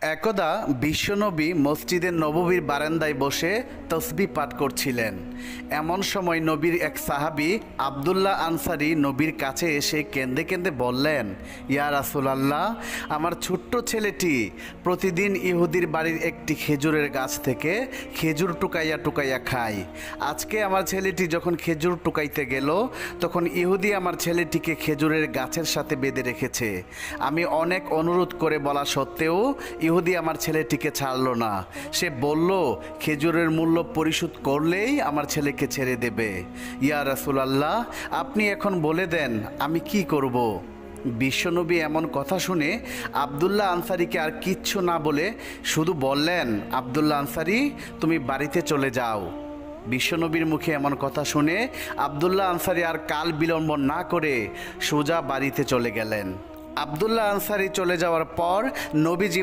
একদা বিশ্বনবী মসজিদের নববীর বারান্দায় বসে তসবিহ পাঠ করছিলেন। এমন সময় নবীর এক সাহাবী আবদুল্লাহ আনসারী নবীর কাছে এসে কেঁদে কেঁদে বললেন, ইয়া রাসূলুল্লাহ, আমার ছোট্ট ছেলেটি প্রতিদিন ইহুদির বাড়ির একটি খেজুরের গাছ থেকে খেজুর টুকাইয়া টুকাইয়া খায়। আজকে আমার ছেলেটি যখন খেজুর টুকাইতে গেল, তখন ইহুদি আমার ছেলেটিকে খেজুরের গাছের সাথে বেঁধে রেখেছে। আমি অনেক অনুরোধ করে বলা সত্ত্বেও ইহুদি আমার ছেলেটিকে ছাড়লো না। সে বলল, খেজুরের মূল্য পরিশোধ করলেই আমার ছেলেকে ছেড়ে দেবে। ইয়া রাসূলুল্লাহ, আপনি এখন বলে দেন আমি কি করব? বিশ্বনবী এমন কথা শুনে আবদুল্লাহ আনসারীকে আর কিচ্ছু না বলে শুধু বললেন, আবদুল্লাহ আনসারী, তুমি বাড়িতে চলে যাও। বিশ্বনবীর মুখে এমন কথা শুনে আবদুল্লাহ আনসারী আর কাল বিলম্ব না করে সোজা বাড়িতে চলে গেলেন। আবদুল্লাহ আনসারী চলে যাওয়ার পর নবীজি